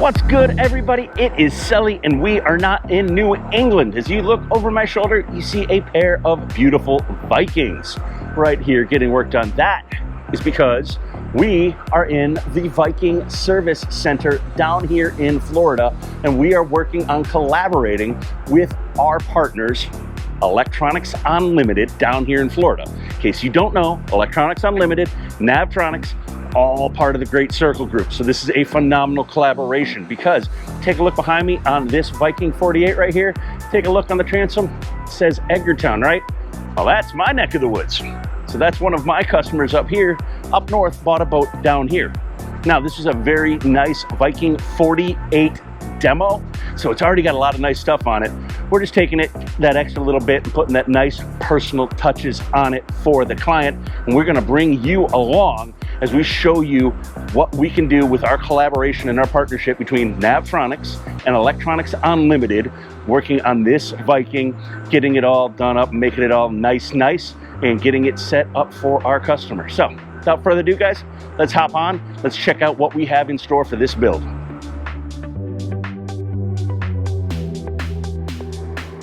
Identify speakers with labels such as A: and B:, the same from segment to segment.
A: What's good, everybody? It is Sully, and we are not in New England. As you look over my shoulder, you see a pair of beautiful Vikings right here getting work done. That is because we are in the Viking Service Center down here in Florida, and we are working on collaborating with our partners, Electronics Unlimited, down here in Florida. In case you don't know, Electronics Unlimited, Navtronics, all part of the Great Circle Group. So this is a phenomenal collaboration because take a look behind me on this Viking 48 right here. Take a look on the transom. It says Edgartown, right? Well, that's my neck of the woods. So that's one of my customers up here, up north, bought a boat down here. Now, this is a very nice Viking 48 demo. So it's already got a lot of nice stuff on it. We're just taking it that extra little bit and putting that nice personal touches on it for the client. And we're gonna bring you along as we show you what we can do with our collaboration and our partnership between Navtronics and Electronics Unlimited, working on this Viking, getting it all done up, making it all nice, and getting it set up for our customers. So without further ado, guys, let's hop on. Let's check out what we have in store for this build.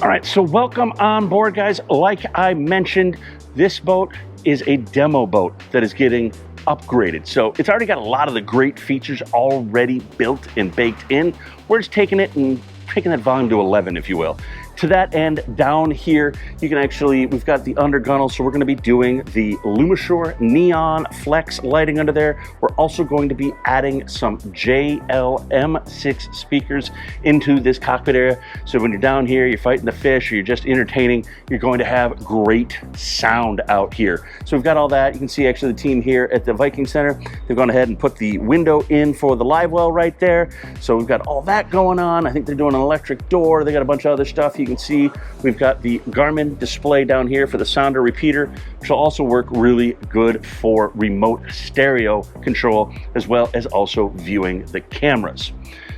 A: All right, so welcome on board, guys. Like I mentioned, this boat is a demo boat that is getting upgraded. So it's already got a lot of the great features already built and baked in. We're just taking it and taking that volume to 11, if you will. To that end, down here, you can actually, we've got the under gunnel, so we're gonna be doing the Lumishore neon flex lighting under there. We're also going to be adding some JLM6 speakers into this cockpit area. So when you're down here, you're fighting the fish, or you're just entertaining, you're going to have great sound out here. So we've got all that. You can see actually the team here at the Viking Center, they've gone ahead and put the window in for the live well right there. So we've got all that going on. I think they're doing an electric door. They got a bunch of other stuff. You can see we've got the Garmin display down here for the sounder repeater, which will also work really good for remote stereo control, as well as also viewing the cameras.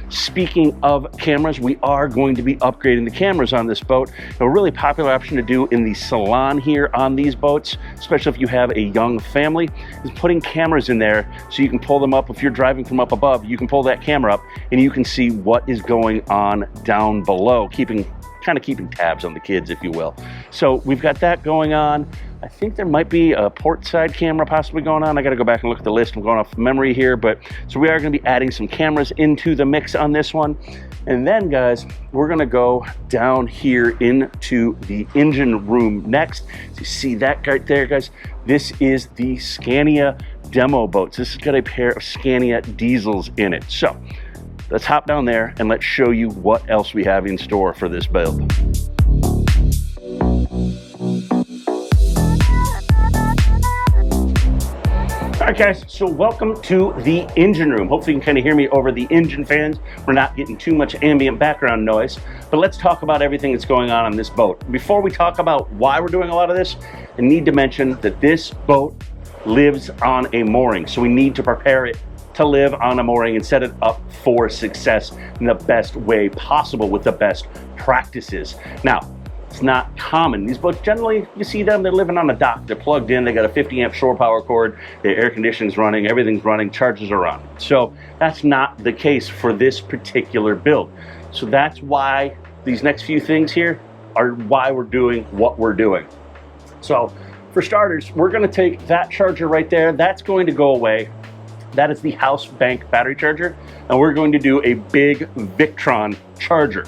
A: Speaking of cameras, we are going to be upgrading the cameras on this boat. A really popular option to do in the salon here on these boats, especially if you have a young family, is putting cameras in there so you can pull them up. If you're driving from up above, you can pull that camera up and you can see what is going on down below, kind of keeping tabs on the kids, if you will. So we've got that going on. I think there might be a port side camera possibly going on. I got to go back and look at the list. I'm going off memory here, but so we are going to be adding some cameras into the mix on this one. And then, guys, we're going to go down here into the engine room next. So you see that right there, guys? This is the Scania demo boats. This has got a pair of Scania diesels in it. So let's hop down there and let's show you what else we have in store for this build. All right, guys, so welcome to the engine room. Hopefully you can kind of hear me over the engine fans. We're not getting too much ambient background noise, but let's talk about everything that's going on this boat. Before we talk about why we're doing a lot of this, I need to mention that this boat lives on a mooring, so we need to prepare it to live on a mooring and set it up for success in the best way possible with the best practices. Now, it's not common. These boats, generally, you see them, they're living on a dock. They're plugged in, they got a 50 amp shore power cord, the air conditioning's running, everything's running, chargers are on. So that's not the case for this particular build. So that's why these next few things here are why we're doing what we're doing. So for starters, we're gonna take that charger right there. That's going to go away. That is the house bank battery charger, and we're going to do a big Victron charger.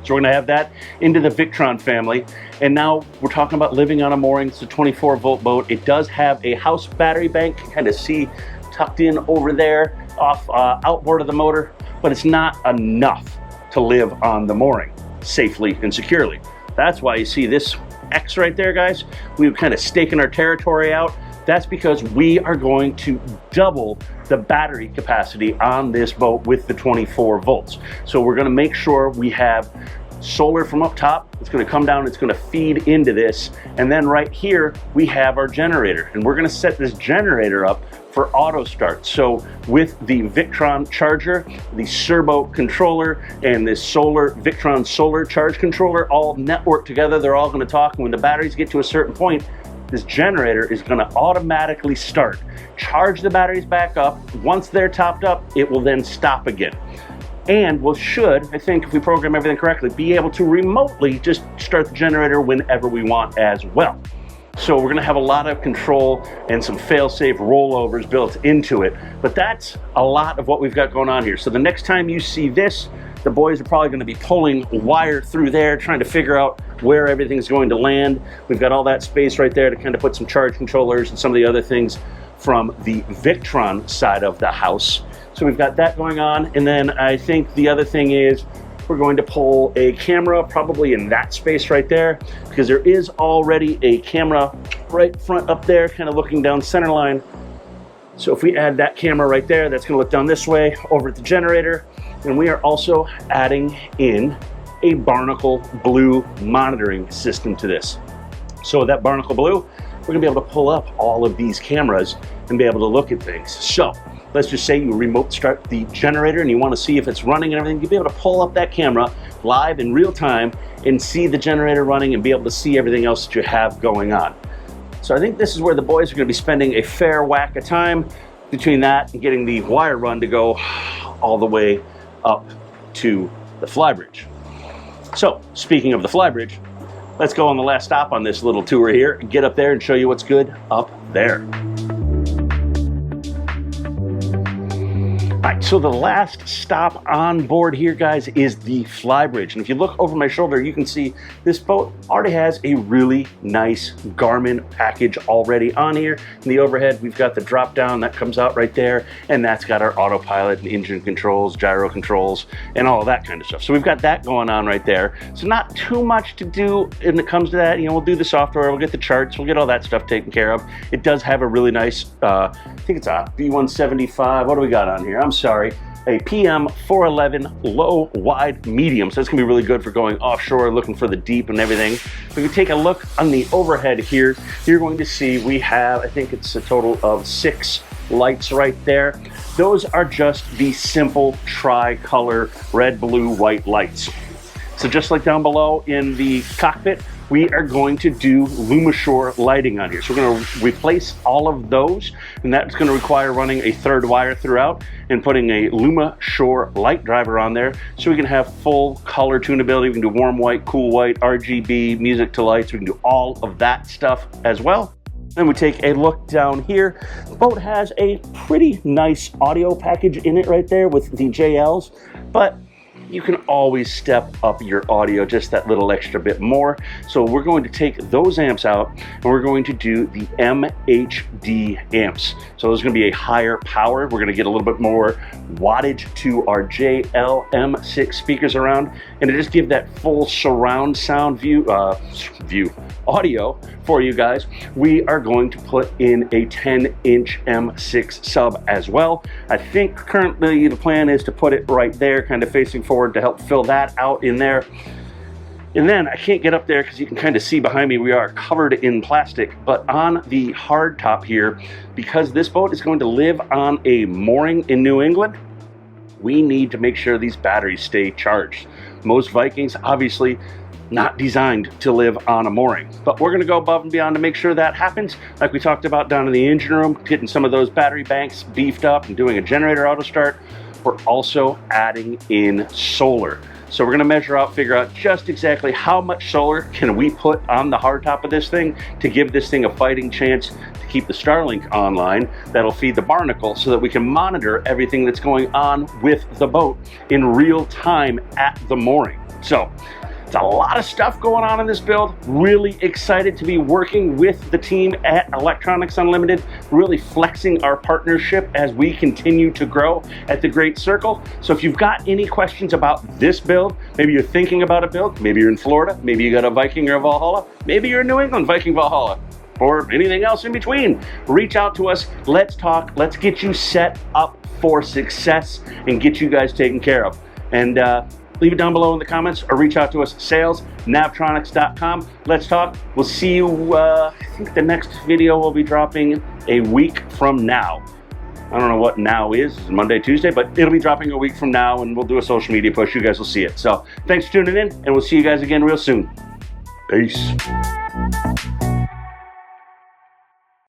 A: So we're going to have that into the Victron family. And now we're talking about living on a mooring. It's a 24-volt boat. It does have a house battery bank, kind of see tucked in over there off outboard of the motor, but it's not enough to live on the mooring safely and securely. That's why you see this X right there, guys. We've kind of staking our territory out. That's because we are going to double the battery capacity on this boat with the 24 volts. So we're gonna make sure we have solar from up top. It's gonna come down, it's gonna feed into this. And then right here, we have our generator. And we're gonna set this generator up for auto start. So with the Victron charger, the servo controller, and this Victron solar charge controller all network together, they're all gonna talk. And when the batteries get to a certain point, this generator is going to automatically start, charge the batteries back up. Once they're topped up, it will then stop again. and should, I think if we program everything correctly, be able to remotely just start the generator whenever we want as well. So we're gonna have a lot of control and some fail-safe rollovers built into it, but that's a lot of what we've got going on here. So the next time you see this, the boys are probably gonna be pulling wire through there, trying to figure out where everything's going to land. We've got all that space right there to kind of put some charge controllers and some of the other things from the Victron side of the house. So we've got that going on, and then I think the other thing is we're going to pull a camera probably in that space right there, because there is already a camera right front up there, kind of looking down center line. So if we add that camera right there, that's gonna look down this way over at the generator. And we are also adding in a Barnacle Blue monitoring system to this. So with that Barnacle Blue, we're gonna be able to pull up all of these cameras and be able to look at things. So let's just say you remote start the generator and you want to see if it's running and everything. You'll be able to pull up that camera live in real time and see the generator running and be able to see everything else that you have going on. So I think this is where the boys are going to be spending a fair whack of time between that and getting the wire run to go all the way up to the Flybridge. So speaking of the Flybridge, let's go on the last stop on this little tour here and get up there and show you what's good up there. All right, so the last stop on board here, guys, is the Flybridge. And if you look over my shoulder, you can see this boat already has a really nice Garmin package already on here. In the overhead, we've got the drop down that comes out right there, and that's got our autopilot and engine controls, gyro controls, and all of that kind of stuff. So we've got that going on right there. So not too much to do when it comes to that. You know, we'll do the software, we'll get the charts, we'll get all that stuff taken care of. It does have a really nice, I think it's a B175. What do we got on here? I'm sorry, a PM 411 low, wide, medium. So that's gonna be really good for going offshore, looking for the deep and everything. If you take a look on the overhead here, you're going to see we have, I think it's a total of 6 lights right there. Those are just the simple tri-color red, blue, white lights. So just like down below in the cockpit, we are going to do Lumishore lighting on here. So we're going to replace all of those, and that's going to require running a third wire throughout and putting a Lumishore light driver on there so we can have full color tunability. We can do warm white, cool white, RGB, music to lights. We can do all of that stuff as well. Then we take a look down here. The boat has a pretty nice audio package in it right there with the JLs, but you can always step up your audio just that little extra bit more. So we're going to take those amps out and we're going to do the MHD amps. So those are going to be a higher power. We're going to get a little bit more wattage to our JL-M6 speakers around, and to just give that full surround sound audio for you guys. We are going to put in a 10-inch M6 sub as well. I think currently the plan is to put it right there, kind of facing forward, to help fill that out in there. And then I can't get up there because you can kind of see behind me we are covered in plastic, but on the hard top here, because this boat is going to live on a mooring in New England, we need to make sure these batteries stay charged. Most Vikings obviously not designed to live on a mooring, but we're going to go above and beyond to make sure that happens, like we talked about down in the engine room, getting some of those battery banks beefed up and doing a generator auto start. We're also adding in solar. So we're going to measure out, figure out just exactly how much solar can we put on the hardtop of this thing to give this thing a fighting chance to keep the Starlink online that'll feed the Barnacle, so that we can monitor everything that's going on with the boat in real time at the mooring. So it's a lot of stuff going on in this build. Really excited to be working with the team at Electronics Unlimited, really flexing our partnership as we continue to grow at the Great Circle. So if you've got any questions about this build, maybe you're thinking about a build, maybe you're in Florida, maybe you got a Viking or a Valhalla, maybe you're in New England, Viking Valhalla, or anything else in between, reach out to us. Let's talk. Let's get you set up for success and get you guys taken care of. And leave it down below in the comments or reach out to us, sales@navtronics.com. Let's talk. We'll see you, I think the next video will be dropping a week from now. I don't know what now is, Monday, Tuesday, but it'll be dropping a week from now, and we'll do a social media push. You guys will see it. So thanks for tuning in, and we'll see you guys again real soon. Peace.